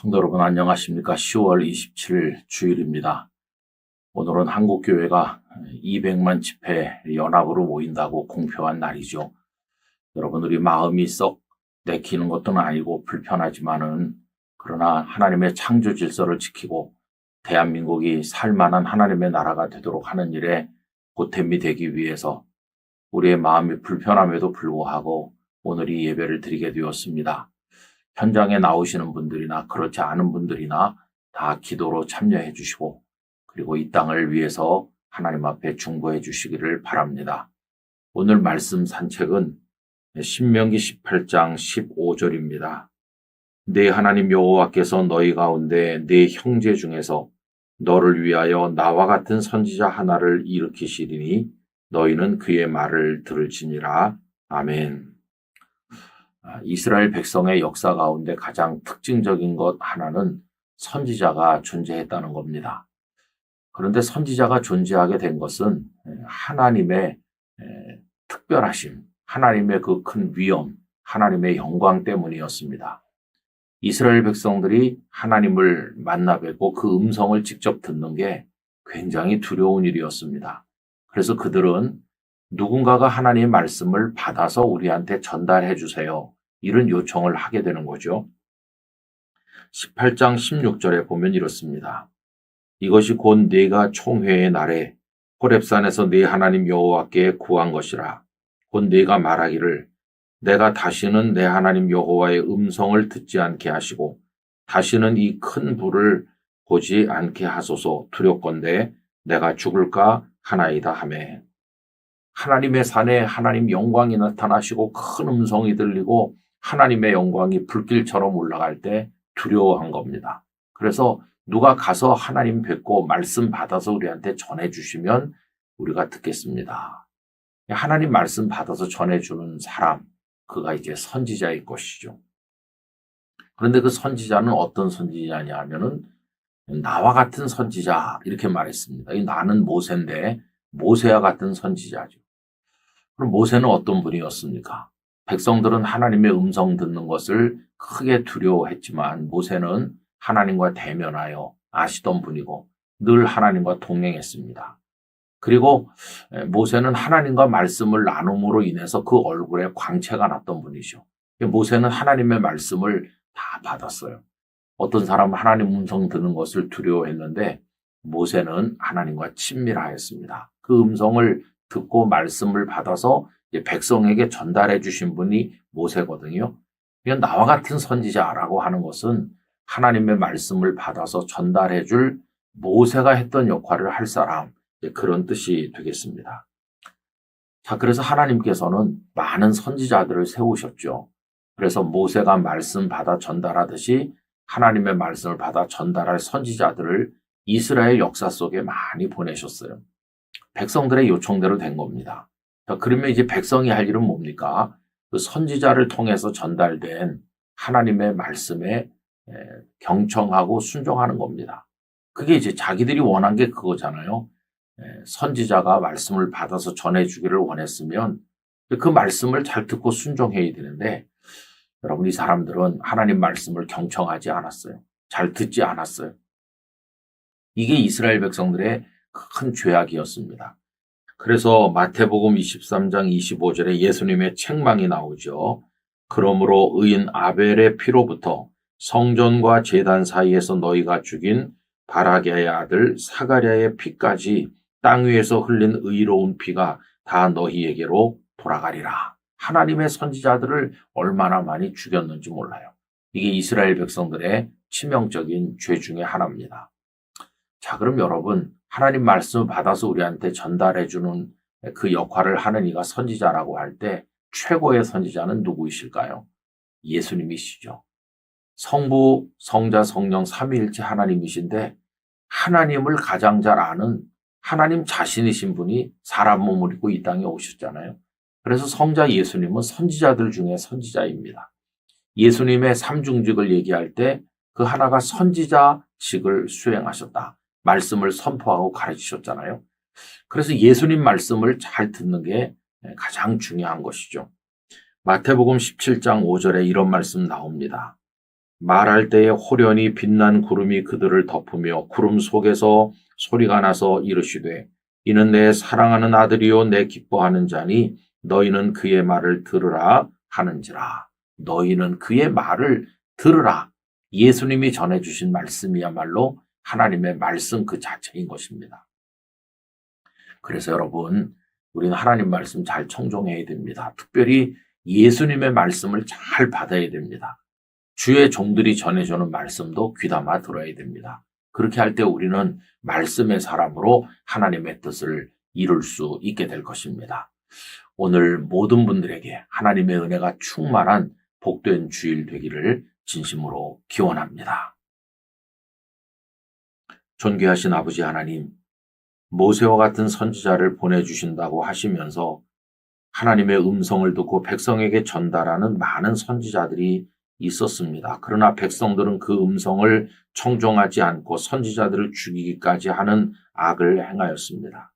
성도 여러분 안녕하십니까? 10월 27일 주일입니다. 오늘은 한국교회가 200만 집회 연합으로 모인다고 공표한 날이죠. 여러분 우리 마음이 썩 내키는 것도 아니고 불편하지만은 그러나 하나님의 창조 질서를 지키고 대한민국이 살만한 하나님의 나라가 되도록 하는 일에 보탬이 되기 위해서 우리의 마음이 불편함에도 불구하고 오늘 이 예배를 드리게 되었습니다. 현장에 나오시는 분들이나 그렇지 않은 분들이나 다 기도로 참여해 주시고 그리고 이 땅을 위해서 하나님 앞에 중보해 주시기를 바랍니다. 오늘 말씀 산책은 신명기 18장 15절입니다. 내 하나님 여호와께서 너희 가운데 네 형제 중에서 너를 위하여 나와 같은 선지자 하나를 일으키시리니 너희는 그의 말을 들을지니라. 아멘. 이스라엘 백성의 역사 가운데 가장 특징적인 것 하나는 선지자가 존재했다는 겁니다. 그런데 선지자가 존재하게 된 것은 하나님의 특별하심, 하나님의 그 큰 위엄, 하나님의 영광 때문이었습니다. 이스라엘 백성들이 하나님을 만나 뵙고 그 음성을 직접 듣는 게 굉장히 두려운 일이었습니다. 그래서 그들은 누군가가 하나님의 말씀을 받아서 우리한테 전달해 주세요. 이런 요청을 하게 되는 거죠. 18장 16절에 보면 이렇습니다. 이것이 곧 네가 총회의 날에 호렙산에서 네 하나님 여호와께 구한 것이라. 곧 네가 말하기를 내가 다시는 내 하나님 여호와의 음성을 듣지 않게 하시고 다시는 이 큰 불을 보지 않게 하소서 두렵건대 내가 죽을까 하나이다 하매. 하나님의 산에 하나님 영광이 나타나시고 큰 음성이 들리고 하나님의 영광이 불길처럼 올라갈 때 두려워한 겁니다. 그래서 누가 가서 하나님 뵙고 말씀 받아서 우리한테 전해주시면 우리가 듣겠습니다. 하나님 말씀 받아서 전해주는 사람, 그가 이제 선지자일 것이죠. 그런데 그 선지자는 어떤 선지자냐 하면은 나와 같은 선지자 이렇게 말했습니다. 이 나는 모세인데 모세와 같은 선지자죠. 그럼 모세는 어떤 분이었습니까? 백성들은 하나님의 음성 듣는 것을 크게 두려워했지만 모세는 하나님과 대면하여 아시던 분이고 늘 하나님과 동행했습니다. 그리고 모세는 하나님과 말씀을 나눔으로 인해서 그 얼굴에 광채가 났던 분이죠. 모세는 하나님의 말씀을 다 받았어요. 어떤 사람은 하나님 음성 듣는 것을 두려워했는데 모세는 하나님과 친밀하였습니다. 그 음성을 듣고 말씀을 받아서 백성에게 전달해 주신 분이 모세거든요. 나와 같은 선지자라고 하는 것은 하나님의 말씀을 받아서 전달해 줄 모세가 했던 역할을 할 사람, 그런 뜻이 되겠습니다. 자, 그래서 하나님께서는 많은 선지자들을 세우셨죠. 그래서 모세가 말씀 받아 전달하듯이 하나님의 말씀을 받아 전달할 선지자들을 이스라엘 역사 속에 많이 보내셨어요. 백성들의 요청대로 된 겁니다. 자, 그러면 이제 백성이 할 일은 뭡니까? 그 선지자를 통해서 전달된 하나님의 말씀에 경청하고 순종하는 겁니다. 그게 이제 자기들이 원한 게 그거잖아요. 선지자가 말씀을 받아서 전해주기를 원했으면 그 말씀을 잘 듣고 순종해야 되는데 여러분 이 사람들은 하나님 말씀을 경청하지 않았어요. 잘 듣지 않았어요. 이게 이스라엘 백성들의 큰 죄악이었습니다. 그래서 마태복음 23장 25절에 예수님의 책망이 나오죠. 그러므로 의인 아벨의 피로부터 성전과 제단 사이에서 너희가 죽인 바라게의 아들 사가랴의 피까지 땅 위에서 흘린 의로운 피가 다 너희에게로 돌아가리라. 하나님의 선지자들을 얼마나 많이 죽였는지 몰라요. 이게 이스라엘 백성들의 치명적인 죄 중에 하나입니다. 자, 그럼 여러분 하나님 말씀을 받아서 우리한테 전달해주는 그 역할을 하는 이가 선지자라고 할 때 최고의 선지자는 누구이실까요? 예수님이시죠. 성부, 성자, 성령 삼위일체 하나님이신데 하나님을 가장 잘 아는 하나님 자신이신 분이 사람 몸을 입고 이 땅에 오셨잖아요. 그래서 성자 예수님은 선지자들 중에 선지자입니다. 예수님의 삼중직을 얘기할 때 그 하나가 선지자직을 수행하셨다. 말씀을 선포하고 가르치셨잖아요. 그래서 예수님 말씀을 잘 듣는 게 가장 중요한 것이죠. 마태복음 17장 5절에 이런 말씀 나옵니다. 말할 때에 호련히 빛난 구름이 그들을 덮으며 구름 속에서 소리가 나서 이르시되 이는 내 사랑하는 아들이요 내 기뻐하는 자니 너희는 그의 말을 들으라 하는지라. 너희는 그의 말을 들으라. 예수님이 전해주신 말씀이야말로 하나님의 말씀 그 자체인 것입니다. 그래서 여러분, 우리는 하나님 말씀 잘 청종해야 됩니다. 특별히 예수님의 말씀을 잘 받아야 됩니다. 주의 종들이 전해주는 말씀도 귀담아 들어야 됩니다. 그렇게 할 때 우리는 말씀의 사람으로 하나님의 뜻을 이룰 수 있게 될 것입니다. 오늘 모든 분들에게 하나님의 은혜가 충만한 복된 주일 되기를 진심으로 기원합니다. 존귀하신 아버지 하나님, 모세와 같은 선지자를 보내주신다고 하시면서 하나님의 음성을 듣고 백성에게 전달하는 많은 선지자들이 있었습니다. 그러나 백성들은 그 음성을 청종하지 않고 선지자들을 죽이기까지 하는 악을 행하였습니다.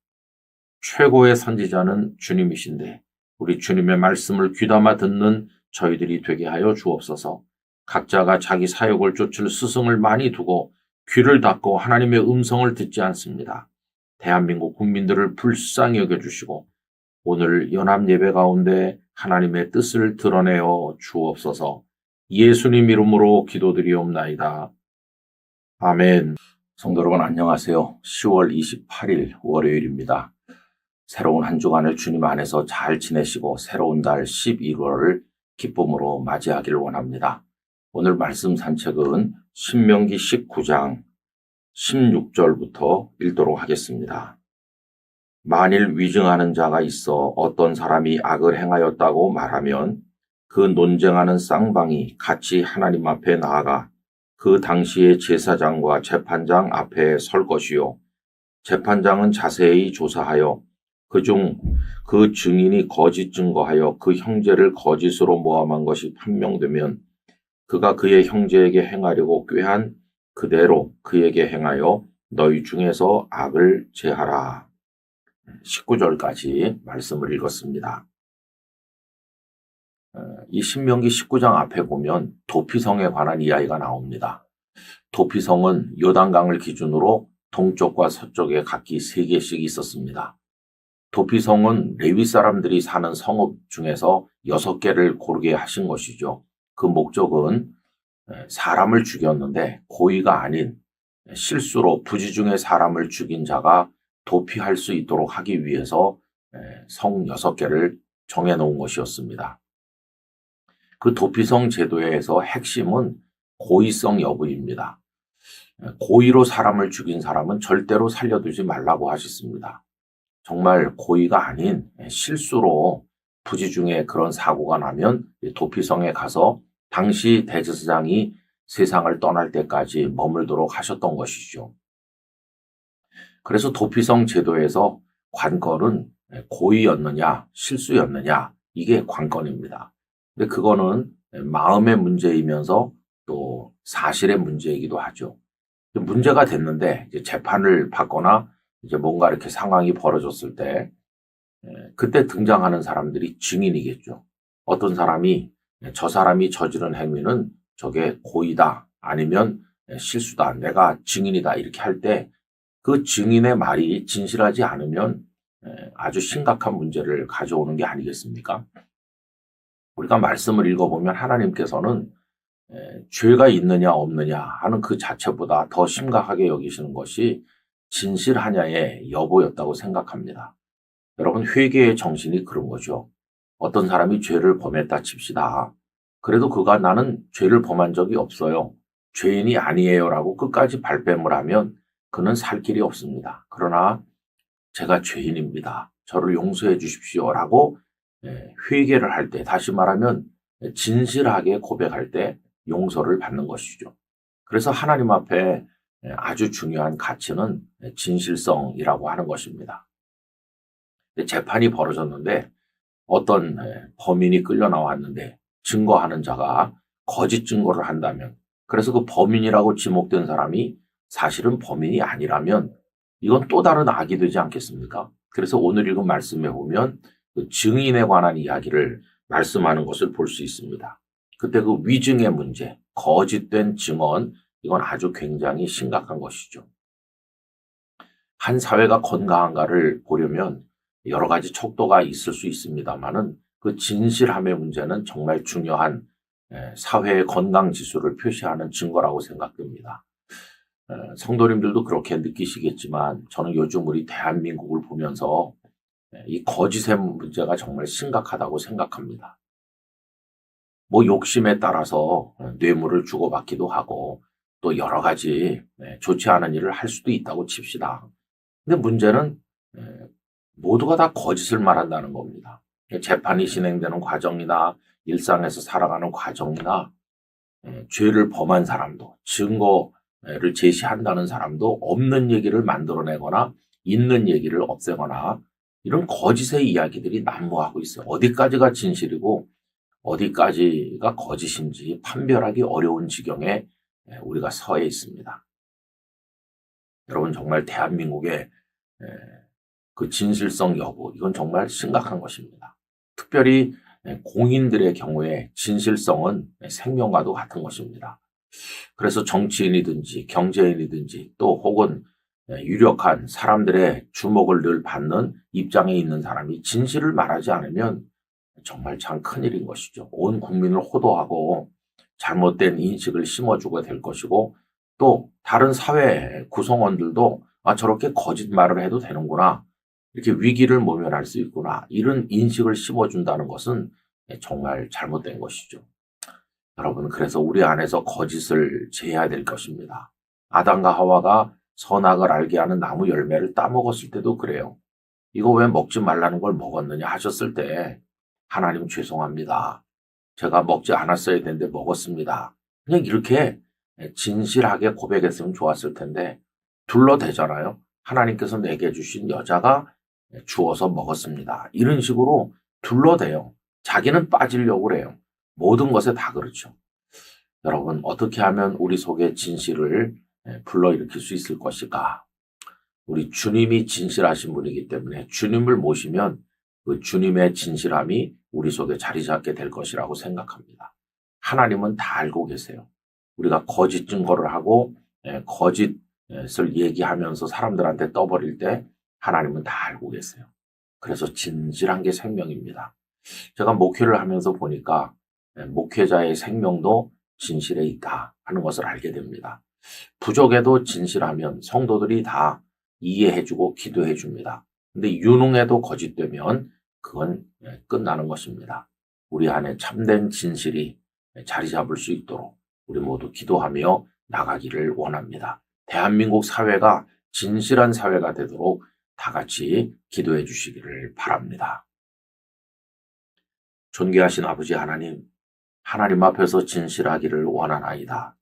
최고의 선지자는 주님이신데 우리 주님의 말씀을 귀담아 듣는 저희들이 되게 하여 주옵소서. 각자가 자기 사역을 쫓을 스승을 많이 두고 귀를 닫고 하나님의 음성을 듣지 않습니다. 대한민국 국민들을 불쌍히 여겨주시고 오늘 연합 예배 가운데 하나님의 뜻을 드러내어 주옵소서. 예수님 이름으로 기도드리옵나이다. 아멘. 성도 여러분 안녕하세요. 10월 28일 월요일입니다. 새로운 한 주간을 주님 안에서 잘 지내시고 새로운 달 11월을 기쁨으로 맞이하기를 원합니다. 오늘 말씀 산책은 신명기 19장 16절부터 읽도록 하겠습니다. 만일 위증하는 자가 있어 어떤 사람이 악을 행하였다고 말하면 그 논쟁하는 쌍방이 같이 하나님 앞에 나아가 그 당시의 제사장과 재판장 앞에 설 것이요. 재판장은 자세히 조사하여 그중 그 증인이 거짓 증거하여 그 형제를 거짓으로 모함한 것이 판명되면 그가 그의 형제에게 행하려고 꾀한 그대로 그에게 행하여 너희 중에서 악을 제하라. 19절까지 말씀을 읽었습니다. 이 신명기 19장 앞에 보면 도피성에 관한 이야기가 나옵니다. 도피성은 요단강을 기준으로 동쪽과 서쪽에 각기 3개씩 있었습니다. 도피성은 레위 사람들이 사는 성읍 중에서 6개를 고르게 하신 것이죠. 그 목적은 사람을 죽였는데 고의가 아닌 실수로 부지 중에 사람을 죽인 자가 도피할 수 있도록 하기 위해서 성 6개를 정해놓은 것이었습니다. 그 도피성 제도에서 핵심은 고의성 여부입니다. 고의로 사람을 죽인 사람은 절대로 살려두지 말라고 하셨습니다. 정말 고의가 아닌 실수로 부지 중에 그런 사고가 나면 도피성에 가서 당시 대제사장이 세상을 떠날 때까지 머물도록 하셨던 것이죠. 그래서 도피성 제도에서 관건은 고의였느냐 실수였느냐 이게 관건입니다. 근데 그거는 마음의 문제이면서 또 사실의 문제이기도 하죠. 문제가 됐는데 이제 재판을 받거나 이제 뭔가 이렇게 상황이 벌어졌을 때 그때 등장하는 사람들이 증인이겠죠. 어떤 사람이 저 사람이 저지른 행위는 저게 고의다 아니면 실수다 내가 증인이다 이렇게 할 때 그 증인의 말이 진실하지 않으면 아주 심각한 문제를 가져오는 게 아니겠습니까? 우리가 말씀을 읽어보면 하나님께서는 죄가 있느냐 없느냐 하는 그 자체보다 더 심각하게 여기시는 것이 진실하냐의 여부였다고 생각합니다. 여러분 회개의 정신이 그런 거죠. 어떤 사람이 죄를 범했다 칩시다. 그래도 그가 나는 죄를 범한 적이 없어요. 죄인이 아니에요 라고 끝까지 발뺌을 하면 그는 살 길이 없습니다. 그러나 제가 죄인입니다. 저를 용서해 주십시오 라고 회개를 할 때 다시 말하면 진실하게 고백할 때 용서를 받는 것이죠. 그래서 하나님 앞에 아주 중요한 가치는 진실성이라고 하는 것입니다. 재판이 벌어졌는데 어떤 범인이 끌려 나왔는데 증거하는 자가 거짓 증거를 한다면 그래서 그 범인이라고 지목된 사람이 사실은 범인이 아니라면 이건 또 다른 악이 되지 않겠습니까? 그래서 오늘 읽은 말씀에 보면 그 증인에 관한 이야기를 말씀하는 것을 볼 수 있습니다. 그때 그 위증의 문제, 거짓된 증언, 이건 아주 굉장히 심각한 것이죠. 한 사회가 건강한가를 보려면 여러 가지 척도가 있을 수 있습니다만은 그 진실함의 문제는 정말 중요한 사회의 건강 지수를 표시하는 증거라고 생각됩니다. 성도님들도 그렇게 느끼시겠지만 저는 요즘 우리 대한민국을 보면서 이 거짓의 문제가 정말 심각하다고 생각합니다. 뭐 욕심에 따라서 뇌물을 주고받기도 하고 또 여러 가지 좋지 않은 일을 할 수도 있다고 칩시다. 근데 문제는 모두가 다 거짓을 말한다는 겁니다. 재판이 진행되는 과정이나 일상에서 살아가는 과정이나 죄를 범한 사람도 증거를 제시한다는 사람도 없는 얘기를 만들어내거나 있는 얘기를 없애거나 이런 거짓의 이야기들이 난무하고 있어요. 어디까지가 진실이고 어디까지가 거짓인지 판별하기 어려운 지경에 우리가 서해 있습니다. 여러분 정말 대한민국의 그 진실성 여부 이건 정말 심각한 것입니다. 특별히 공인들의 경우에 진실성은 생명과도 같은 것입니다. 그래서 정치인이든지 경제인이든지 또 혹은 유력한 사람들의 주목을 늘 받는 입장에 있는 사람이 진실을 말하지 않으면 정말 참 큰일인 것이죠. 온 국민을 호도하고 잘못된 인식을 심어주게 될 것이고 또 다른 사회 구성원들도 저렇게 거짓말을 해도 되는구나. 이렇게 위기를 모면할 수 있구나. 이런 인식을 심어준다는 것은 정말 잘못된 것이죠. 여러분 그래서 우리 안에서 거짓을 제해야 될 것입니다. 아담과 하와가 선악을 알게 하는 나무 열매를 따먹었을 때도 그래요. 이거 왜 먹지 말라는 걸 먹었느냐 하셨을 때 하나님 죄송합니다. 제가 먹지 않았어야 되는데 먹었습니다. 그냥 이렇게 진실하게 고백했으면 좋았을 텐데 둘러대잖아요. 하나님께서 내게 주신 여자가 주어서 먹었습니다. 이런 식으로 둘러대요. 자기는 빠지려고 그래요. 모든 것에 다 그렇죠. 여러분 어떻게 하면 우리 속에 진실을 불러일으킬 수 있을 것일까? 우리 주님이 진실하신 분이기 때문에 주님을 모시면 그 주님의 진실함이 우리 속에 자리 잡게 될 것이라고 생각합니다. 하나님은 다 알고 계세요. 우리가 거짓 증거를 하고 거짓을 얘기하면서 사람들한테 떠버릴 때 하나님은 다 알고 계세요. 그래서 진실한 게 생명입니다. 제가 목회를 하면서 보니까 목회자의 생명도 진실에 있다 하는 것을 알게 됩니다. 부족에도 진실하면 성도들이 다 이해해주고 기도해줍니다. 근데 유능해도 거짓되면 그건 끝나는 것입니다. 우리 안에 참된 진실이 자리 잡을 수 있도록 우리 모두 기도하며 나가기를 원합니다. 대한민국 사회가 진실한 사회가 되도록 다 같이 기도해 주시기를 바랍니다. 존귀하신 아버지 하나님, 하나님 앞에서 진실하기를 원하나이다.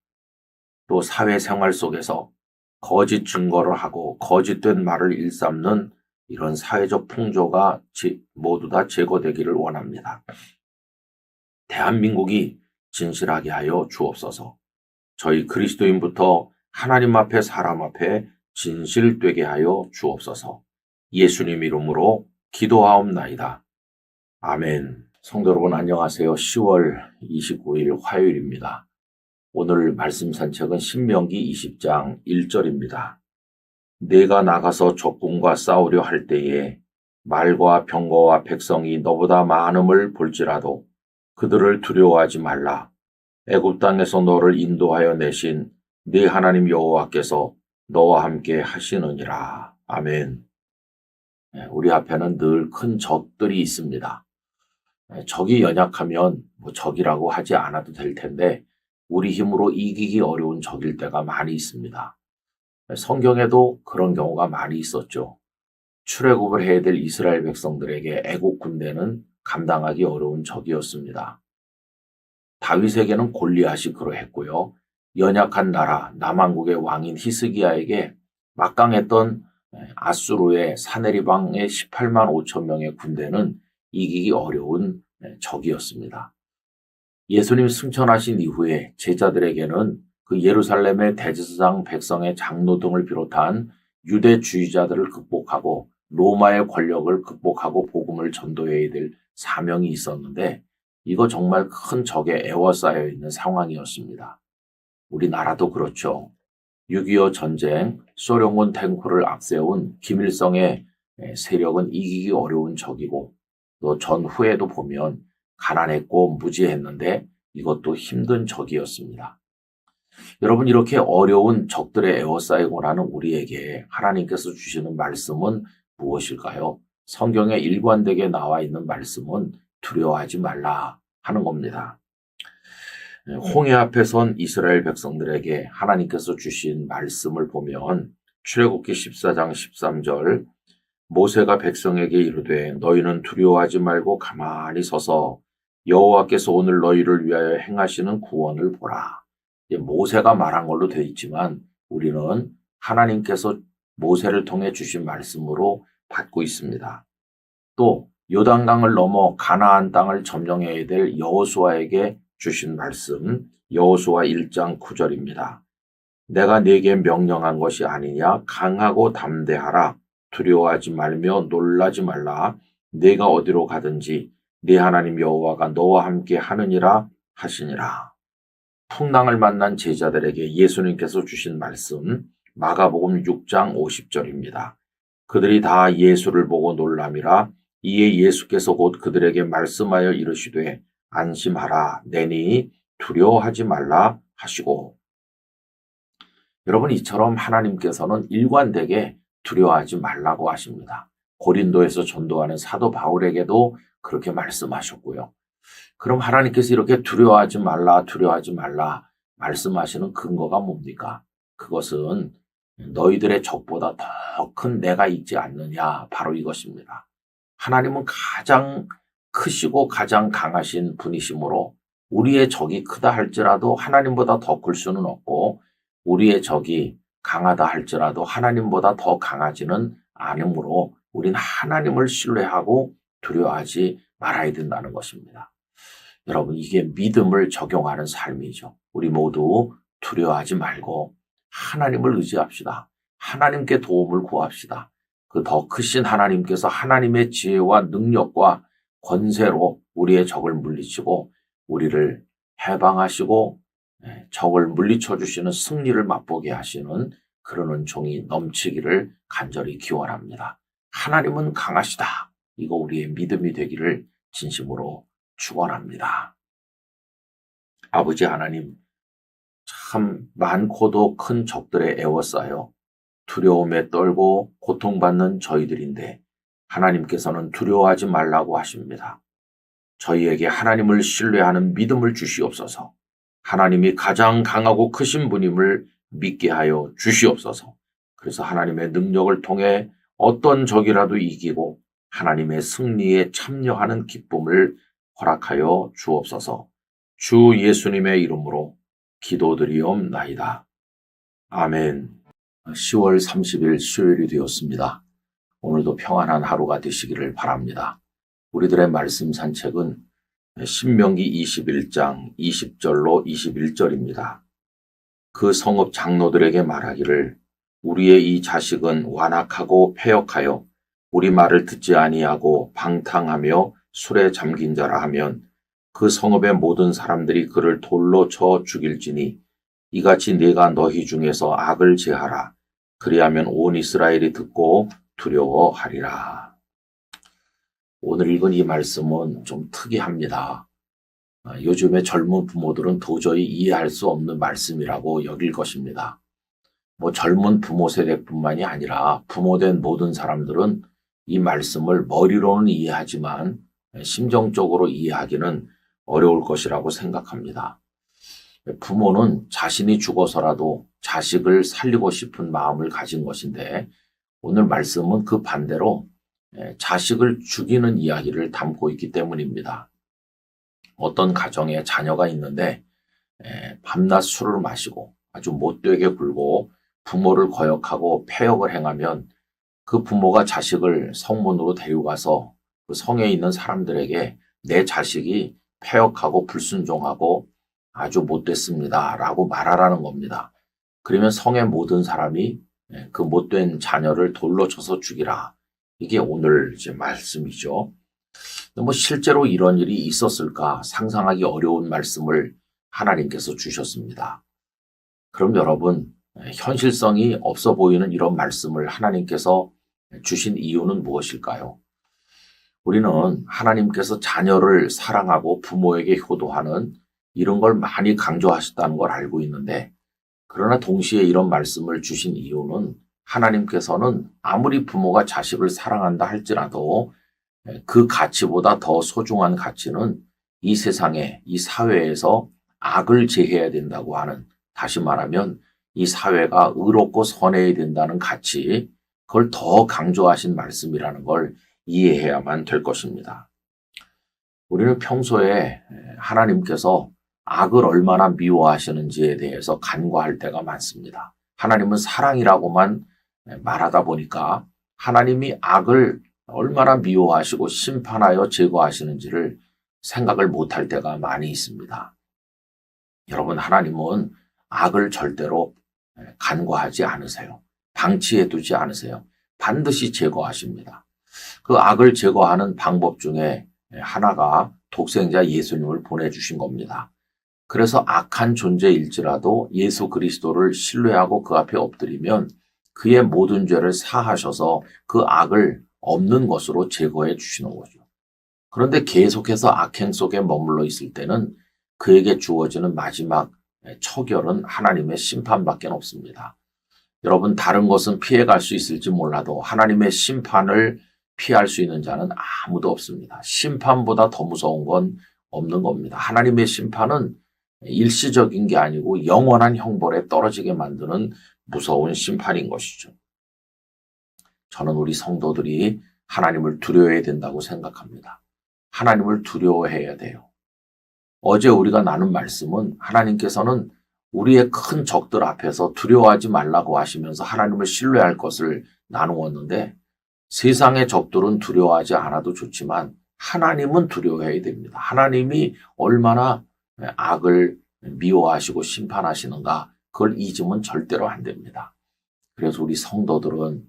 또 사회생활 속에서 거짓 증거를 하고 거짓된 말을 일삼는 이런 사회적 풍조가 모두 다 제거되기를 원합니다. 대한민국이 진실하게 하여 주옵소서. 저희 그리스도인부터 하나님 앞에 사람 앞에 진실되게 하여 주옵소서. 예수님 이름으로 기도하옵나이다. 아멘. 성도 여러분 안녕하세요. 10월 29일 화요일입니다. 오늘 말씀 산책은 신명기 20장 1절입니다. 내가 나가서 적군과 싸우려 할 때에 말과 병거와 백성이 너보다 많음을 볼지라도 그들을 두려워하지 말라. 애굽 땅에서 너를 인도하여 내신 네 하나님 여호와께서 너와 함께 하시느니라. 아멘. 우리 앞에는 늘 큰 적들이 있습니다. 적이 연약하면 적이라고 하지 않아도 될 텐데 우리 힘으로 이기기 어려운 적일 때가 많이 있습니다. 성경에도 그런 경우가 많이 있었죠. 출애굽을 해야 될 이스라엘 백성들에게 애국 군대는 감당하기 어려운 적이었습니다. 다윗에게는 골리앗이 그러했고요. 연약한 나라 남왕국의 왕인 히스기야에게 막강했던 아수르의 사네리방의 18만 5천 명의 군대는 이기기 어려운 적이었습니다. 예수님 승천하신 이후에 제자들에게는 그 예루살렘의 대제사장 백성의 장로 등을 비롯한 유대주의자들을 극복하고 로마의 권력을 극복하고 복음을 전도해야 될 사명이 있었는데 이거 정말 큰 적에 에워싸여 있는 상황이었습니다. 우리나라도 그렇죠. 6.25 전쟁, 소련군 탱크를 앞세운 김일성의 세력은 이기기 어려운 적이고 또 전후에도 보면 가난했고 무지했는데 이것도 힘든 적이었습니다. 여러분, 이렇게 어려운 적들에 에워싸이고 나는 우리에게 하나님께서 주시는 말씀은 무엇일까요? 성경에 일관되게 나와 있는 말씀은 두려워하지 말라 하는 겁니다. 홍해 앞에 선 이스라엘 백성들에게 하나님께서 주신 말씀을 보면 출애굽기 14장 13절, 모세가 백성에게 이르되 너희는 두려워하지 말고 가만히 서서 여호와께서 오늘 너희를 위하여 행하시는 구원을 보라. 모세가 말한 걸로 되어 있지만 우리는 하나님께서 모세를 통해 주신 말씀으로 받고 있습니다. 또 요단강을 넘어 가나안 땅을 점령해야 될 여호수아에게 주신 말씀, 여호수아 1장 9절입니다. 내가 네게 명령한 것이 아니냐? 강하고 담대하라. 두려워하지 말며 놀라지 말라. 네가 어디로 가든지 네 하나님 여호와가 너와 함께 하느니라 하시니라. 풍랑을 만난 제자들에게 예수님께서 주신 말씀, 마가복음 6장 50절입니다. 그들이 다 예수를 보고 놀람이라. 이에 예수께서 곧 그들에게 말씀하여 이르시되 안심하라. 내니 두려워하지 말라 하시고. 여러분, 이처럼 하나님께서는 일관되게 두려워하지 말라고 하십니다. 고린도에서 전도하는 사도 바울에게도 그렇게 말씀하셨고요. 그럼 하나님께서 이렇게 두려워하지 말라 말씀하시는 근거가 뭡니까? 그것은 너희들의 적보다 더 큰 내가 있지 않느냐, 바로 이것입니다. 하나님은 가장 크시고 가장 강하신 분이시므로 우리의 적이 크다 할지라도 하나님보다 더 클 수는 없고 우리의 적이 강하다 할지라도 하나님보다 더 강하지는 않으므로 우리는 하나님을 신뢰하고 두려워하지 말아야 된다는 것입니다. 여러분, 이게 믿음을 적용하는 삶이죠. 우리 모두 두려워하지 말고 하나님을 의지합시다. 하나님께 도움을 구합시다. 그 더 크신 하나님께서 하나님의 지혜와 능력과 권세로 우리의 적을 물리치고 우리를 해방하시고 적을 물리쳐 주시는 승리를 맛보게 하시는 그런 은총이 넘치기를 간절히 기원합니다. 하나님은 강하시다. 이거 우리의 믿음이 되기를 진심으로 축원합니다. 아버지 하나님, 참 많고도 큰 적들에 에워싸여 두려움에 떨고 고통받는 저희들인데 하나님께서는 두려워하지 말라고 하십니다. 저희에게 하나님을 신뢰하는 믿음을 주시옵소서. 하나님이 가장 강하고 크신 분임을 믿게 하여 주시옵소서. 그래서 하나님의 능력을 통해 어떤 적이라도 이기고 하나님의 승리에 참여하는 기쁨을 허락하여 주옵소서. 주 예수님의 이름으로 기도드리옵나이다. 아멘. 10월 30일 수요일이 되었습니다. 오늘도 평안한 하루가 되시기를 바랍니다. 우리들의 말씀 산책은 신명기 21장 20절로 21절입니다. 그 성읍 장로들에게 말하기를 우리의 이 자식은 완악하고 패역하여 우리 말을 듣지 아니하고 방탕하며 술에 잠긴 자라 하면 그 성읍의 모든 사람들이 그를 돌로 쳐 죽일지니 이같이 네가 너희 중에서 악을 제하라. 그리하면 온 이스라엘이 듣고 두려워하리라. 오늘 읽은 이 말씀은 좀 특이합니다. 요즘의 젊은 부모들은 도저히 이해할 수 없는 말씀이라고 여길 것입니다. 젊은 부모 세대뿐만이 아니라 부모된 모든 사람들은 이 말씀을 머리로는 이해하지만 심정적으로 이해하기는 어려울 것이라고 생각합니다. 부모는 자신이 죽어서라도 자식을 살리고 싶은 마음을 가진 것인데 오늘 말씀은 그 반대로 자식을 죽이는 이야기를 담고 있기 때문입니다. 어떤 가정에 자녀가 있는데 밤낮 술을 마시고 아주 못되게 굴고 부모를 거역하고 패역을 행하면 그 부모가 자식을 성문으로 데려가서 그 성에 있는 사람들에게 내 자식이 패역하고 불순종하고 아주 못됐습니다 라고 말하라는 겁니다. 그러면 성의 모든 사람이 그 못된 자녀를 돌로 쳐서 죽이라. 이게 오늘 이제 말씀이죠. 실제로 이런 일이 있었을까 상상하기 어려운 말씀을 하나님께서 주셨습니다. 그럼 여러분, 현실성이 없어 보이는 이런 말씀을 하나님께서 주신 이유는 무엇일까요? 우리는 하나님께서 자녀를 사랑하고 부모에게 효도하는 이런 걸 많이 강조하셨다는 걸 알고 있는데, 그러나 동시에 이런 말씀을 주신 이유는 하나님께서는 아무리 부모가 자식을 사랑한다 할지라도 그 가치보다 더 소중한 가치는 이 세상에, 이 사회에서 악을 제해야 된다고 하는, 다시 말하면 이 사회가 의롭고 선해야 된다는 가치, 그걸 더 강조하신 말씀이라는 걸 이해해야만 될 것입니다. 우리는 평소에 하나님께서 악을 얼마나 미워하시는지에 대해서 간과할 때가 많습니다. 하나님은 사랑이라고만 말하다 보니까 하나님이 악을 얼마나 미워하시고 심판하여 제거하시는지를 생각을 못할 때가 많이 있습니다. 여러분, 하나님은 악을 절대로 간과하지 않으세요. 방치해두지 않으세요. 반드시 제거하십니다. 그 악을 제거하는 방법 중에 하나가 독생자 예수님을 보내주신 겁니다. 그래서 악한 존재일지라도 예수 그리스도를 신뢰하고 그 앞에 엎드리면 그의 모든 죄를 사하셔서 그 악을 없는 것으로 제거해 주시는 거죠. 그런데 계속해서 악행 속에 머물러 있을 때는 그에게 주어지는 마지막 처결은 하나님의 심판밖에 없습니다. 여러분, 다른 것은 피해갈 수 있을지 몰라도 하나님의 심판을 피할 수 있는 자는 아무도 없습니다. 심판보다 더 무서운 건 없는 겁니다. 하나님의 심판은 일시적인 게 아니고 영원한 형벌에 떨어지게 만드는 무서운 심판인 것이죠. 저는 우리 성도들이 하나님을 두려워해야 된다고 생각합니다. 하나님을 두려워해야 돼요. 어제 우리가 나눈 말씀은 하나님께서는 우리의 큰 적들 앞에서 두려워하지 말라고 하시면서 하나님을 신뢰할 것을 나누었는데, 세상의 적들은 두려워하지 않아도 좋지만 하나님은 두려워해야 됩니다. 하나님이 얼마나 악을 미워하시고 심판하시는가, 그걸 잊으면 절대로 안 됩니다. 그래서 우리 성도들은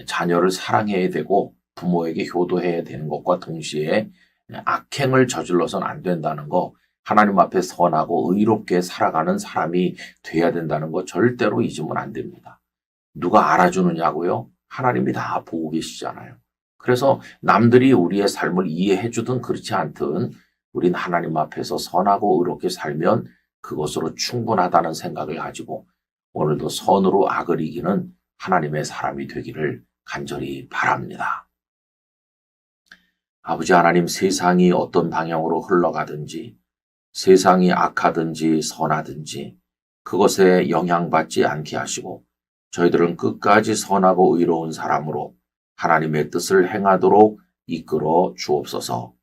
자녀를 사랑해야 되고 부모에게 효도해야 되는 것과 동시에 악행을 저질러서는 안 된다는 거, 하나님 앞에 선하고 의롭게 살아가는 사람이 돼야 된다는 거 절대로 잊으면 안 됩니다. 누가 알아주느냐고요? 하나님이 다 보고 계시잖아요. 그래서 남들이 우리의 삶을 이해해 주든 그렇지 않든 우린 하나님 앞에서 선하고 의롭게 살면 그것으로 충분하다는 생각을 가지고 오늘도 선으로 악을 이기는 하나님의 사람이 되기를 간절히 바랍니다. 아버지 하나님, 세상이 어떤 방향으로 흘러가든지, 세상이 악하든지 선하든지 그것에 영향받지 않게 하시고 저희들은 끝까지 선하고 의로운 사람으로 하나님의 뜻을 행하도록 이끌어 주옵소서.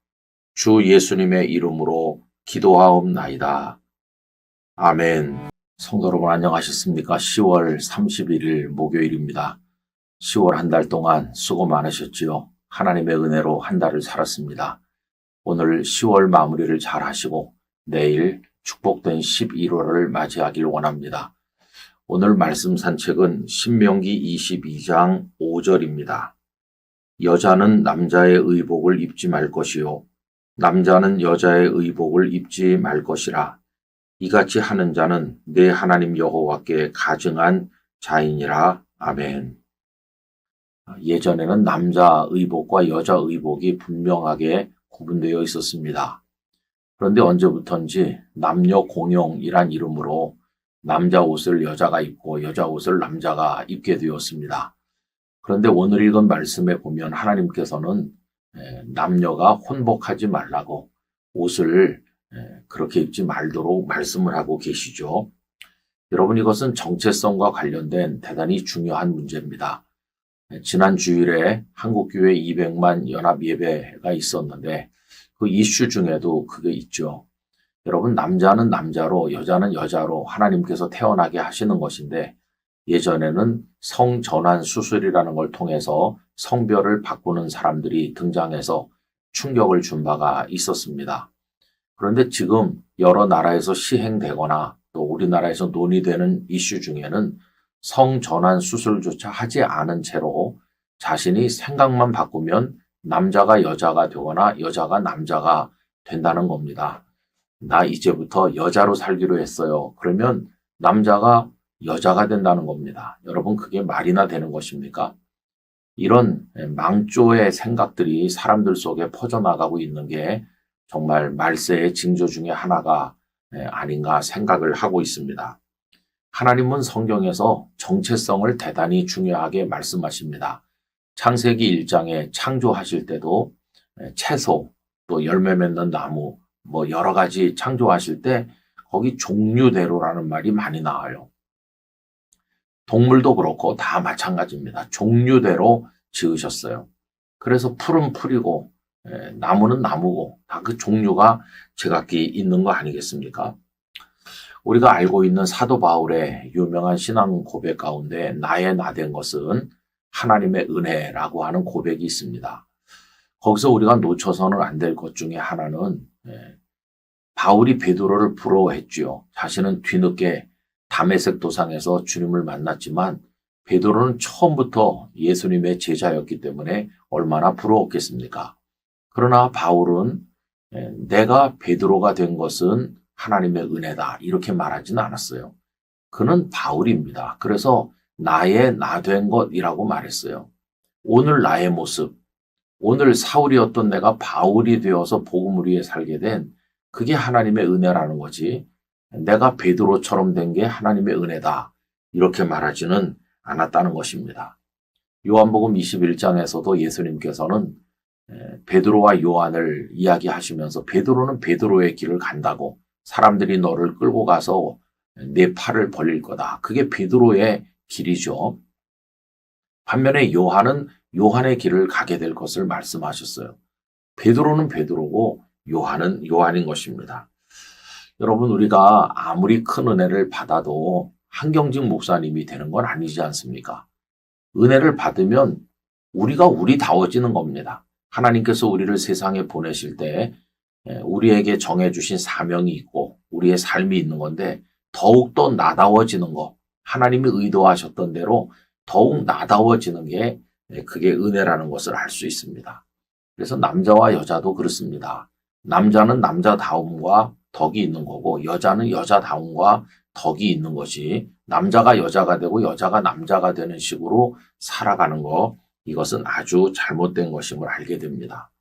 주 예수님의 이름으로 기도하옵나이다. 아멘. 성도 여러분, 안녕하셨습니까? 10월 31일 목요일입니다. 10월 한 달 동안 수고 많으셨지요? 하나님의 은혜로 한 달을 살았습니다. 오늘 10월 마무리를 잘 하시고 내일 축복된 11월을 맞이하길 원합니다. 오늘 말씀 산책은 신명기 22장 5절입니다. 여자는 남자의 의복을 입지 말 것이요 남자는 여자의 의복을 입지 말 것이라. 이같이 하는 자는 내 하나님 여호와께 가증한 자이니라. 아멘. 예전에는 남자 의복과 여자 의복이 분명하게 구분되어 있었습니다. 그런데 언제부턴지 남녀 공용이란 이름으로 남자 옷을 여자가 입고 여자 옷을 남자가 입게 되었습니다. 그런데 오늘 읽은 말씀에 보면 하나님께서는 남녀가 혼복하지 말라고 옷을 그렇게 입지 말도록 말씀을 하고 계시죠. 여러분, 이것은 정체성과 관련된 대단히 중요한 문제입니다. 지난 주일에 한국교회 200만 연합예배가 있었는데 그 이슈 중에도 그게 있죠. 여러분, 남자는 남자로 여자는 여자로 하나님께서 태어나게 하시는 것인데 예전에는 성전환 수술이라는 걸 통해서 성별을 바꾸는 사람들이 등장해서 충격을 준 바가 있었습니다. 그런데 지금 여러 나라에서 시행되거나 또 우리나라에서 논의되는 이슈 중에는 성전환 수술조차 하지 않은 채로 자신이 생각만 바꾸면 남자가 여자가 되거나 여자가 남자가 된다는 겁니다. 나 이제부터 여자로 살기로 했어요. 그러면 남자가 여자가 된다는 겁니다. 여러분, 그게 말이나 되는 것입니까? 이런 망조의 생각들이 사람들 속에 퍼져나가고 있는 게 정말 말세의 징조 중에 하나가 아닌가 생각을 하고 있습니다. 하나님은 성경에서 정체성을 대단히 중요하게 말씀하십니다. 창세기 1장에 창조하실 때도 채소, 또 열매 맺는 나무, 뭐 여러 가지 창조하실 때 거기 종류대로라는 말이 많이 나와요. 동물도 그렇고 다 마찬가지입니다. 종류대로 지으셨어요. 그래서 풀은 풀이고 나무는 나무고 다 그 종류가 제각기 있는 거 아니겠습니까? 우리가 알고 있는 사도 바울의 유명한 신앙 고백 가운데 나의 나 된 것은 하나님의 은혜라고 하는 고백이 있습니다. 거기서 우리가 놓쳐서는 안 될 것 중에 하나는 바울이 베드로를 부러워했지요. 자신은 뒤늦게 다메섹 도상에서 주님을 만났지만 베드로는 처음부터 예수님의 제자였기 때문에 얼마나 부러웠겠습니까? 그러나 바울은 내가 베드로가 된 것은 하나님의 은혜다 이렇게 말하지는 않았어요. 그는 바울입니다. 그래서 나의 나 된 것이라고 말했어요. 오늘 나의 모습, 오늘 사울이었던 내가 바울이 되어서 복음을 위해 살게 된 그게 하나님의 은혜라는 거지. 내가 베드로처럼 된 게 하나님의 은혜다. 이렇게 말하지는 않았다는 것입니다. 요한복음 21장에서도 예수님께서는 베드로와 요한을 이야기하시면서 베드로는 베드로의 길을 간다고 사람들이 너를 끌고 가서 내 팔을 벌릴 거다. 그게 베드로의 길이죠. 반면에 요한은 요한의 길을 가게 될 것을 말씀하셨어요. 베드로는 베드로고 요한은 요한인 것입니다. 여러분, 우리가 아무리 큰 은혜를 받아도 한경직 목사님이 되는 건 아니지 않습니까? 은혜를 받으면 우리가 우리다워지는 겁니다. 하나님께서 우리를 세상에 보내실 때 우리에게 정해주신 사명이 있고 우리의 삶이 있는 건데 더욱더 나다워지는 거, 하나님이 의도하셨던 대로 더욱 나다워지는 게 그게 은혜라는 것을 알 수 있습니다. 그래서 남자와 여자도 그렇습니다. 남자는 남자다움과 덕이 있는 거고 여자는 여자다움과 덕이 있는 것이 남자가 여자가 되고 여자가 남자가 되는 식으로 살아가는 거, 이것은 아주 잘못된 것임을 알게 됩니다.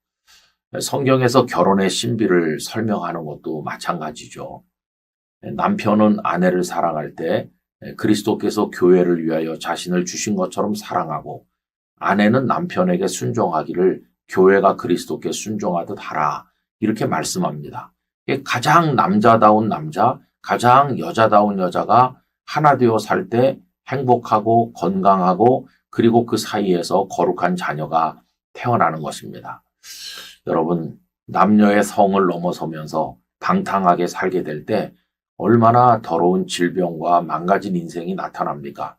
성경에서 결혼의 신비를 설명하는 것도 마찬가지죠. 남편은 아내를 사랑할 때 그리스도께서 교회를 위하여 자신을 주신 것처럼 사랑하고 아내는 남편에게 순종하기를 교회가 그리스도께 순종하듯 하라. 이렇게 말씀합니다. 가장 남자다운 남자, 가장 여자다운 여자가 하나 되어 살 때 행복하고 건강하고 그리고 그 사이에서 거룩한 자녀가 태어나는 것입니다. 여러분, 남녀의 성을 넘어서면서 방탕하게 살게 될 때 얼마나 더러운 질병과 망가진 인생이 나타납니까?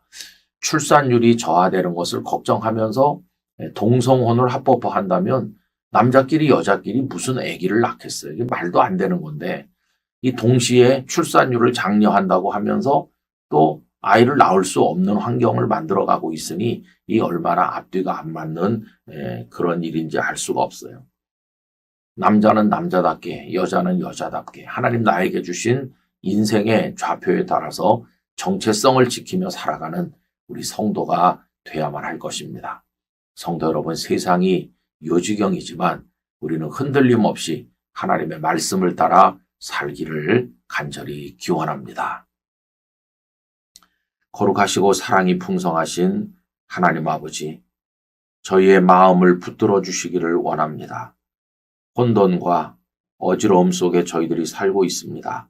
출산율이 저하되는 것을 걱정하면서 동성혼을 합법화한다면 남자끼리 여자끼리 무슨 아기를 낳겠어요? 이게 말도 안 되는 건데 이 동시에 출산율을 장려한다고 하면서 또 아이를 낳을 수 없는 환경을 만들어가고 있으니 이 얼마나 앞뒤가 안 맞는 그런 일인지 알 수가 없어요. 남자는 남자답게 여자는 여자답게 하나님 나에게 주신 인생의 좌표에 따라서 정체성을 지키며 살아가는 우리 성도가 돼야만 할 것입니다. 성도 여러분, 세상이 요지경이지만 우리는 흔들림 없이 하나님의 말씀을 따라 살기를 간절히 기원합니다. 거룩하시고 사랑이 풍성하신 하나님 아버지, 저희의 마음을 붙들어 주시기를 원합니다. 혼돈과 어지러움 속에 저희들이 살고 있습니다.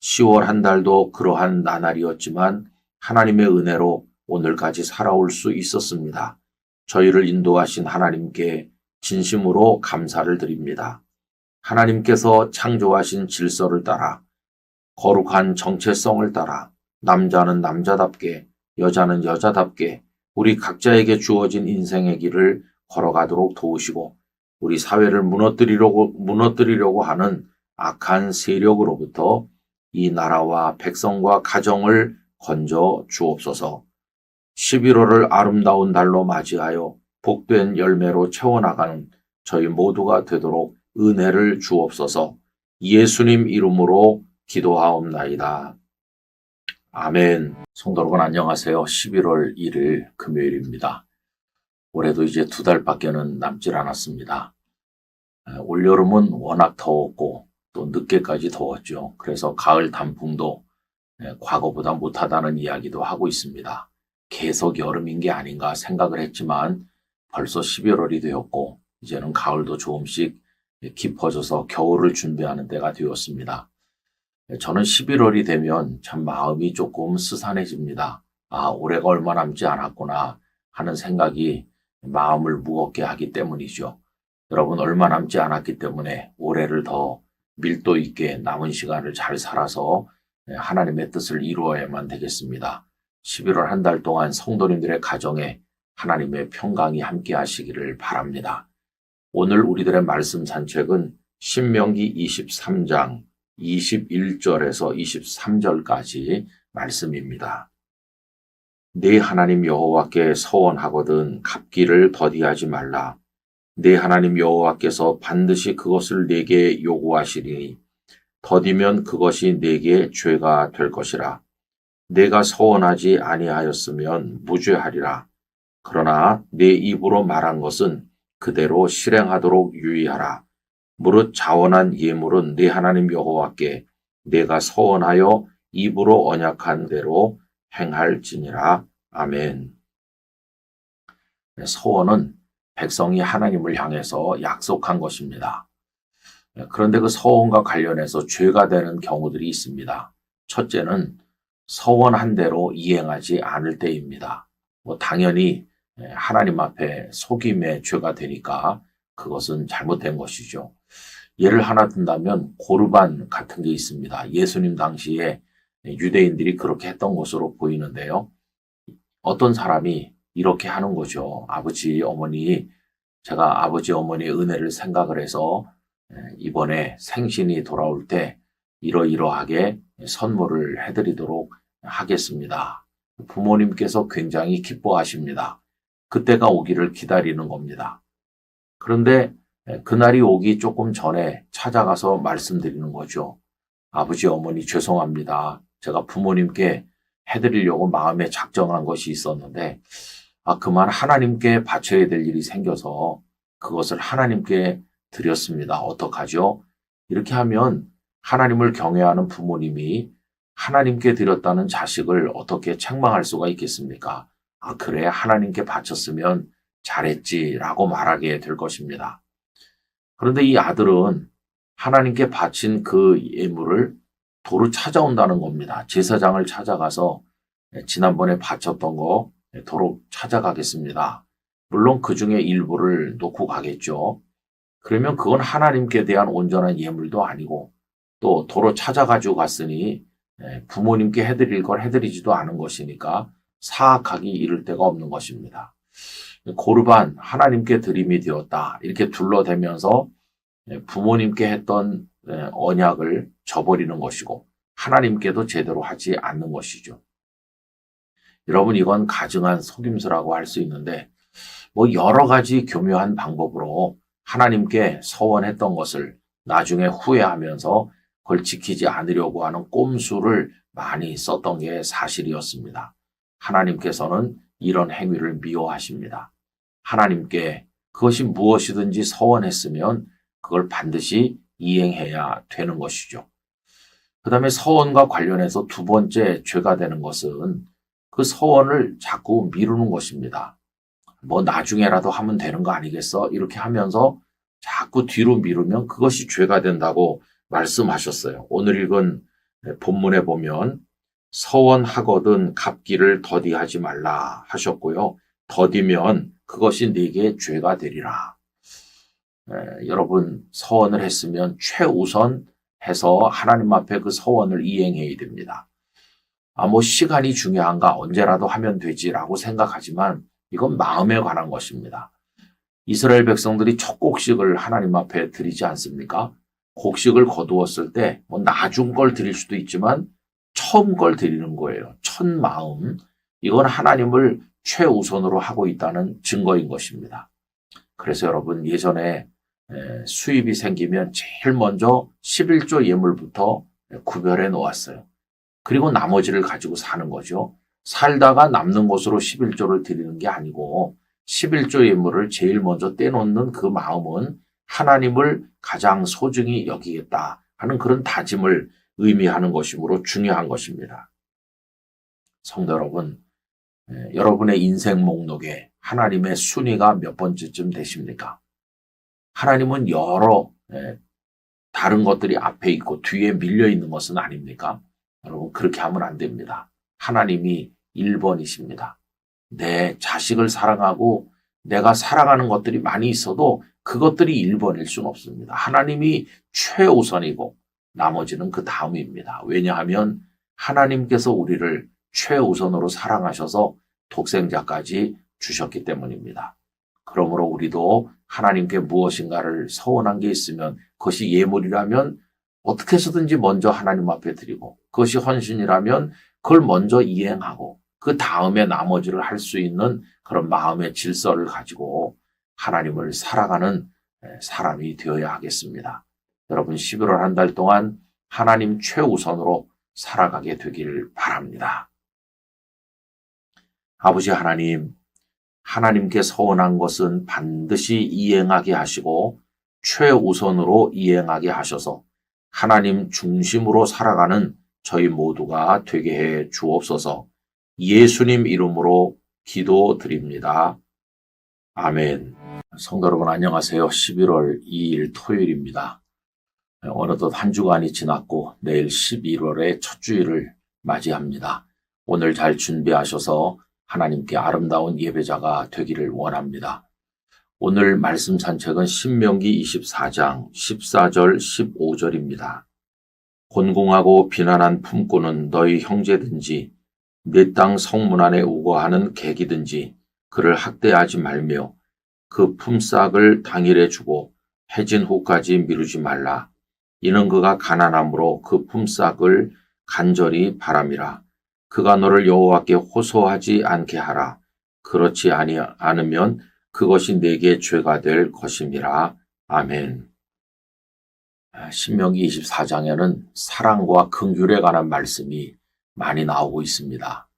10월 한 달도 그러한 나날이었지만 하나님의 은혜로 오늘까지 살아올 수 있었습니다. 저희를 인도하신 하나님께 진심으로 감사를 드립니다. 하나님께서 창조하신 질서를 따라 거룩한 정체성을 따라 남자는 남자답게 여자는 여자답게 우리 각자에게 주어진 인생의 길을 걸어가도록 도우시고 우리 사회를 무너뜨리려고 하는 악한 세력으로부터 이 나라와 백성과 가정을 건져 주옵소서. 11월을 아름다운 달로 맞이하여 복된 열매로 채워나가는 저희 모두가 되도록 은혜를 주옵소서. 예수님 이름으로 기도하옵나이다. 아멘. 성도 여러분 안녕하세요. 11월 1일 금요일입니다. 올해도 이제 2달밖에는 남질 않았습니다. 올여름은 워낙 더웠고 또 늦게까지 더웠죠. 그래서 가을 단풍도 과거보다 못하다는 이야기도 하고 있습니다. 계속 여름인 게 아닌가 생각을 했지만 벌써 11월이 되었고 이제는 가을도 조금씩 깊어져서 겨울을 준비하는 때가 되었습니다. 저는 11월이 되면 참 마음이 조금 스산해집니다. 아, 올해가 얼마 남지 않았구나 하는 생각이 마음을 무겁게 하기 때문이죠. 여러분 얼마 남지 않았기 때문에 올해를 더 밀도 있게 남은 시간을 잘 살아서 하나님의 뜻을 이루어야만 되겠습니다. 11월 한 달 동안 성도님들의 가정에 하나님의 평강이 함께 하시기를 바랍니다. 오늘 우리들의 말씀 산책은 신명기 23장 21절에서 23절까지 말씀입니다. 네 하나님 여호와께 서원하거든 갚기를 더디하지 말라. 네 하나님 여호와께서 반드시 그것을 내게 요구하시리니 더디면 그것이 내게 죄가 될 것이라. 내가 서원하지 아니하였으면 무죄하리라. 그러나 내 입으로 말한 것은 그대로 실행하도록 유의하라. 무릇 자원한 예물은 네 하나님 여호와께 내가 서원하여 입으로 언약한 대로 행할지니라. 아멘. 서원은 백성이 하나님을 향해서 약속한 것입니다. 그런데 그 서원과 관련해서 죄가 되는 경우들이 있습니다. 첫째는 서원한 대로 이행하지 않을 때입니다. 당연히 하나님 앞에 속임의 죄가 되니까 그것은 잘못된 것이죠. 예를 하나 든다면 고르반 같은 게 있습니다. 예수님 당시에 유대인들이 그렇게 했던 것으로 보이는데요. 어떤 사람이 이렇게 하는 거죠. 아버지, 어머니, 제가 아버지, 어머니의 은혜를 생각을 해서 이번에 생신이 돌아올 때 이러이러하게 선물을 해드리도록 하겠습니다. 부모님께서 굉장히 기뻐하십니다. 그때가 오기를 기다리는 겁니다. 그런데 그날이 오기 조금 전에 찾아가서 말씀드리는 거죠. 아버지, 어머니 죄송합니다. 제가 부모님께 해드리려고 마음에 작정한 것이 있었는데 그만 하나님께 바쳐야 될 일이 생겨서 그것을 하나님께 드렸습니다. 어떡하죠? 이렇게 하면 하나님을 경외하는 부모님이 하나님께 드렸다는 자식을 어떻게 책망할 수가 있겠습니까? 그래, 하나님께 바쳤으면 잘했지라고 말하게 될 것입니다. 그런데 이 아들은 하나님께 바친 그 예물을 도로 찾아온다는 겁니다. 제사장을 찾아가서 지난번에 바쳤던 거 도로 찾아가겠습니다. 물론 그 중에 일부를 놓고 가겠죠. 그러면 그건 하나님께 대한 온전한 예물도 아니고 또 도로 찾아가지고 갔으니 부모님께 해드릴 걸 해드리지도 않은 것이니까 사악하기 이를 데가 없는 것입니다. 고르반 하나님께 드림이 되었다. 이렇게 둘러대면서 부모님께 했던 언약을 저버리는 것이고 하나님께도 제대로 하지 않는 것이죠. 여러분 이건 가증한 속임수라고 할 수 있는데 여러 가지 교묘한 방법으로 하나님께 서원했던 것을 나중에 후회하면서 그걸 지키지 않으려고 하는 꼼수를 많이 썼던 게 사실이었습니다. 하나님께서는 이런 행위를 미워하십니다. 하나님께 그것이 무엇이든지 서원했으면 그걸 반드시 이행해야 되는 것이죠. 그 다음에 서원과 관련해서 두 번째 죄가 되는 것은 그 서원을 자꾸 미루는 것입니다. 나중에라도 하면 되는 거 아니겠어? 이렇게 하면서 자꾸 뒤로 미루면 그것이 죄가 된다고 말씀하셨어요. 오늘 읽은 본문에 보면 서원하거든 갚기를 더디하지 말라 하셨고요. 더디면 그것이 네게 죄가 되리라. 여러분 서원을 했으면 최우선 해서 하나님 앞에 그 서원을 이행해야 됩니다. 시간이 중요한가 언제라도 하면 되지라고 생각하지만 이건 마음에 관한 것입니다. 이스라엘 백성들이 첫 곡식을 하나님 앞에 드리지 않습니까? 곡식을 거두었을 때 나중 걸 드릴 수도 있지만 처음 걸 드리는 거예요. 첫 마음. 이건 하나님을 최우선으로 하고 있다는 증거인 것입니다. 그래서 여러분 예전에 수입이 생기면 제일 먼저 11조 예물부터 구별해 놓았어요. 그리고 나머지를 가지고 사는 거죠. 살다가 남는 것으로 11조를 드리는 게 아니고 11조 예물을 제일 먼저 떼놓는 그 마음은 하나님을 가장 소중히 여기겠다 하는 그런 다짐을 의미하는 것이므로 중요한 것입니다. 성도 여러분, 여러분의 인생 목록에 하나님의 순위가 몇 번째쯤 되십니까? 하나님은 여러 다른 것들이 앞에 있고 뒤에 밀려 있는 것은 아닙니까? 여러분 그렇게 하면 안 됩니다. 하나님이 1번이십니다. 내 자식을 사랑하고 내가 사랑하는 것들이 많이 있어도 그것들이 1번일 수는 없습니다. 하나님이 최우선이고 나머지는 그 다음입니다. 왜냐하면 하나님께서 우리를 최우선으로 사랑하셔서 독생자까지 주셨기 때문입니다. 그러므로 우리도 하나님께 무엇인가를 서원한 게 있으면 그것이 예물이라면 어떻게 해서든지 먼저 하나님 앞에 드리고 그것이 헌신이라면 그걸 먼저 이행하고 그 다음에 나머지를 할 수 있는 그런 마음의 질서를 가지고 하나님을 살아가는 사람이 되어야 하겠습니다. 여러분 11월 한 달 동안 하나님 최우선으로 살아가게 되길 바랍니다. 아버지 하나님, 하나님께 서원한 것은 반드시 이행하게 하시고 최우선으로 이행하게 하셔서 하나님 중심으로 살아가는 저희 모두가 되게 해 주옵소서. 예수님 이름으로 기도드립니다. 아멘. 성도 여러분 안녕하세요. 11월 2일 토요일입니다. 어느덧 한 주간이 지났고 내일 11월의 첫 주일을 맞이합니다. 오늘 잘 준비하셔서 하나님께 아름다운 예배자가 되기를 원합니다. 오늘 말씀 산책은 신명기 24장 14절 15절입니다. 곤궁하고 비난한 품꾼은 너희 형제든지 내 땅 성문 안에 우거하는 객이든지 그를 학대하지 말며 그 품삯을 당일에 주고 해진 후까지 미루지 말라. 이는 그가 가난함으로 그 품삯을 간절히 바람이라. 그가 너를 여호와께 호소하지 않게 하라. 그렇지 않으면 그것이 내게 죄가 될 것임이라. 아멘. 신명기 24장에는 사랑과 긍휼에 관한 말씀이 많이 나오고 있습니다.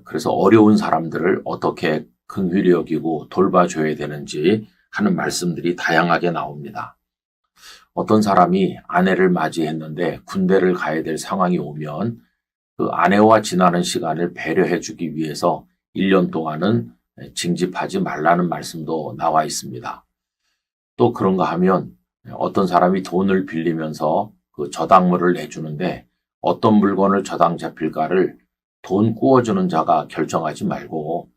그래서 어려운 사람들을 어떻게 긍휼히 여기고 돌봐줘야 되는지 하는 말씀들이 다양하게 나옵니다. 어떤 사람이 아내를 맞이했는데 군대를 가야 될 상황이 오면 그 아내와 지나는 시간을 배려해주기 위해서 1년 동안은 징집하지 말라는 말씀도 나와 있습니다. 또 그런가 하면 어떤 사람이 돈을 빌리면서 그 저당물을 내주는데 어떤 물건을 저당 잡힐까를 돈 구워주는 자가 결정하지 말고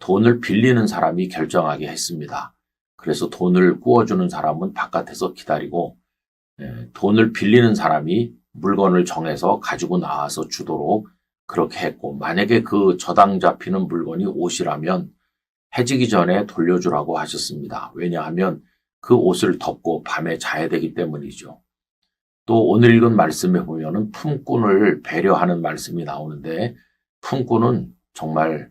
돈을 빌리는 사람이 결정하게 했습니다. 그래서 돈을 구워주는 사람은 바깥에서 기다리고 돈을 빌리는 사람이 물건을 정해서 가지고 나와서 주도록 그렇게 했고 만약에 그 저당 잡히는 물건이 옷이라면 해지기 전에 돌려주라고 하셨습니다. 왜냐하면 그 옷을 덮고 밤에 자야 되기 때문이죠. 또 오늘 읽은 말씀에 보면은 품꾼을 배려하는 말씀이 나오는데 품꾼은 정말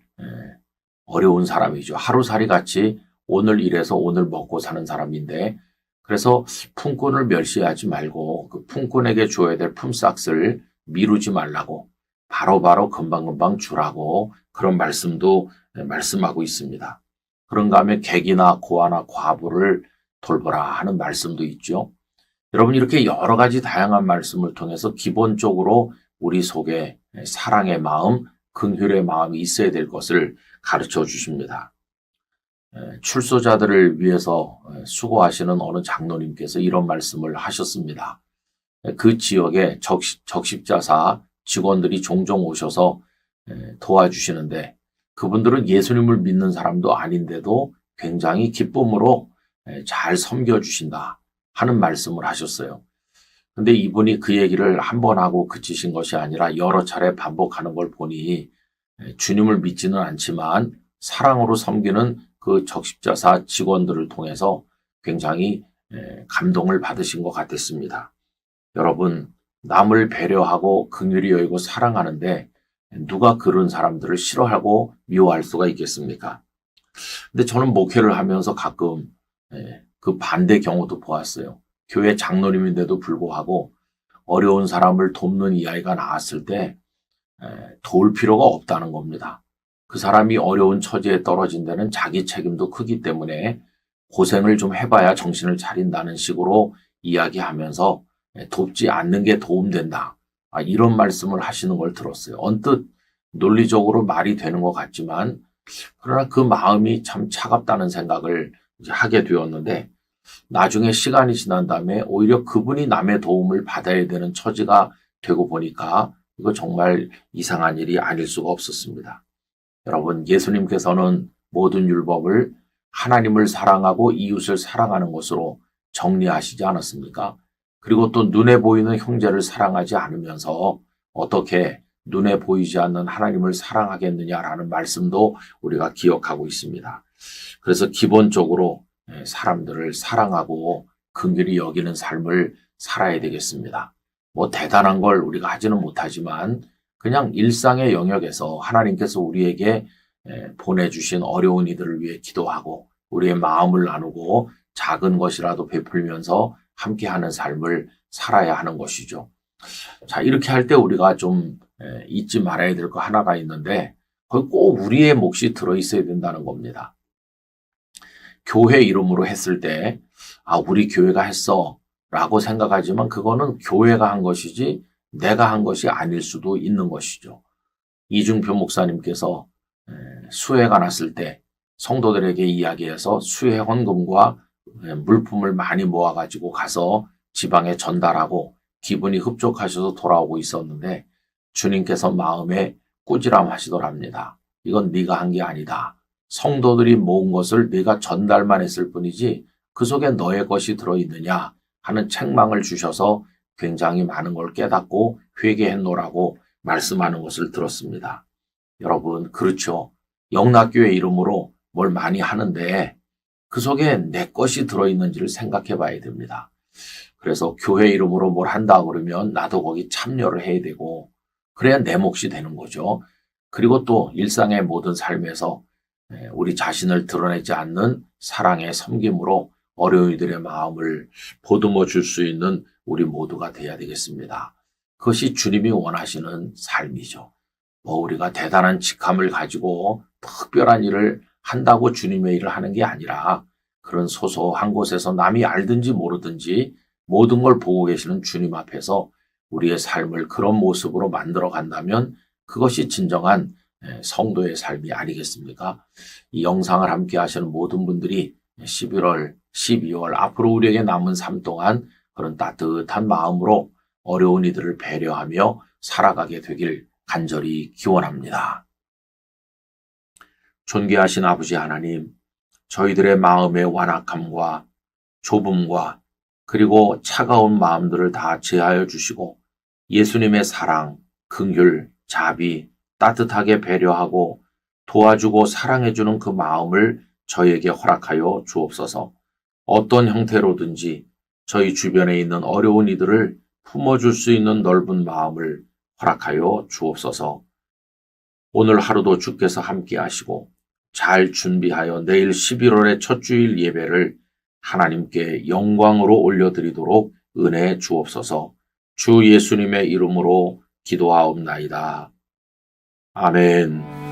어려운 사람이죠. 하루살이 같이 오늘 일해서 오늘 먹고 사는 사람인데 그래서 품꾼을 멸시하지 말고 그 품꾼에게 줘야 될 품삯을 미루지 말라고 바로바로 금방금방 주라고 그런 말씀도 말씀하고 있습니다. 그런가 하면 객이나 고아나 과부를 돌보라 하는 말씀도 있죠. 여러분 이렇게 여러 가지 다양한 말씀을 통해서 기본적으로 우리 속에 사랑의 마음, 긍휼의 마음이 있어야 될 것을 가르쳐 주십니다. 출소자들을 위해서 수고하시는 어느 장로님께서 이런 말씀을 하셨습니다. 그 지역에 적십자사 직원들이 종종 오셔서 도와주시는데 그분들은 예수님을 믿는 사람도 아닌데도 굉장히 기쁨으로 잘 섬겨주신다 하는 말씀을 하셨어요. 근데 이분이 그 얘기를 한 번 하고 그치신 것이 아니라 여러 차례 반복하는 걸 보니 주님을 믿지는 않지만 사랑으로 섬기는 그 적십자사 직원들을 통해서 굉장히 감동을 받으신 것 같았습니다. 여러분, 남을 배려하고 긍휼히 여기고 사랑하는데 누가 그런 사람들을 싫어하고 미워할 수가 있겠습니까? 근데 저는 목회를 하면서 가끔 그 반대 경우도 보았어요. 교회 장로님인데도 불구하고 어려운 사람을 돕는 이 아이가 나왔을 때 도울 필요가 없다는 겁니다. 그 사람이 어려운 처지에 떨어진 데는 자기 책임도 크기 때문에 고생을 좀 해봐야 정신을 차린다는 식으로 이야기하면서 돕지 않는 게 도움된다. 이런 말씀을 하시는 걸 들었어요. 언뜻 논리적으로 말이 되는 것 같지만 그러나 그 마음이 참 차갑다는 생각을 이제 하게 되었는데 나중에 시간이 지난 다음에 오히려 그분이 남의 도움을 받아야 되는 처지가 되고 보니까 이거 정말 이상한 일이 아닐 수가 없었습니다. 여러분, 예수님께서는 모든 율법을 하나님을 사랑하고 이웃을 사랑하는 것으로 정리하시지 않았습니까? 그리고 또 눈에 보이는 형제를 사랑하지 않으면서 어떻게 눈에 보이지 않는 하나님을 사랑하겠느냐라는 말씀도 우리가 기억하고 있습니다. 그래서 기본적으로 사람들을 사랑하고 긍휼히 여기는 삶을 살아야 되겠습니다. 뭐 대단한 걸 우리가 하지는 못하지만 그냥 일상의 영역에서 하나님께서 우리에게 보내주신 어려운 이들을 위해 기도하고 우리의 마음을 나누고 작은 것이라도 베풀면서 함께하는 삶을 살아야 하는 것이죠. 자, 이렇게 할 때 우리가 좀 잊지 말아야 될 거 하나가 있는데 거기 꼭 우리의 몫이 들어있어야 된다는 겁니다. 교회 이름으로 했을 때 우리 교회가 했어 라고 생각하지만 그거는 교회가 한 것이지 내가 한 것이 아닐 수도 있는 것이죠. 이중표 목사님께서 수해가 났을 때 성도들에게 이야기해서 수해 헌금과 물품을 많이 모아가지고 가서 지방에 전달하고 기분이 흡족하셔서 돌아오고 있었는데 주님께서 마음에 꾸지람 하시더랍니다. 이건 네가 한 게 아니다. 성도들이 모은 것을 네가 전달만 했을 뿐이지 그 속에 너의 것이 들어있느냐 하는 책망을 주셔서 굉장히 많은 걸 깨닫고 회개했노라고 말씀하는 것을 들었습니다. 여러분, 그렇죠. 영락교회 이름으로 뭘 많이 하는데 그 속에 내 것이 들어있는지를 생각해 봐야 됩니다. 그래서 교회 이름으로 뭘 한다 그러면 나도 거기 참여를 해야 되고 그래야 내 몫이 되는 거죠. 그리고 또 일상의 모든 삶에서 우리 자신을 드러내지 않는 사랑의 섬김으로 어려운 이들의 마음을 보듬어 줄 수 있는 우리 모두가 돼야 되겠습니다. 그것이 주님이 원하시는 삶이죠. 우리가 대단한 직함을 가지고 특별한 일을 한다고 주님의 일을 하는 게 아니라 그런 소소한 곳에서 남이 알든지 모르든지 모든 걸 보고 계시는 주님 앞에서 우리의 삶을 그런 모습으로 만들어 간다면 그것이 진정한 성도의 삶이 아니겠습니까? 이 영상을 함께 하시는 모든 분들이 11월, 12월 앞으로 우리에게 남은 삶 동안 그런 따뜻한 마음으로 어려운 이들을 배려하며 살아가게 되길 간절히 기원합니다. 존귀하신 아버지 하나님, 저희들의 마음의 완악함과 좁음과 그리고 차가운 마음들을 다 제하여 주시고 예수님의 사랑, 긍휼, 자비, 따뜻하게 배려하고 도와주고 사랑해주는 그 마음을 저희에게 허락하여 주옵소서. 어떤 형태로든지 저희 주변에 있는 어려운 이들을 품어줄 수 있는 넓은 마음을 허락하여 주옵소서. 오늘 하루도 주께서 함께 하시고 잘 준비하여 내일 11월의 첫 주일 예배를 하나님께 영광으로 올려드리도록 은혜 주옵소서. 주 예수님의 이름으로 기도하옵나이다. 아멘.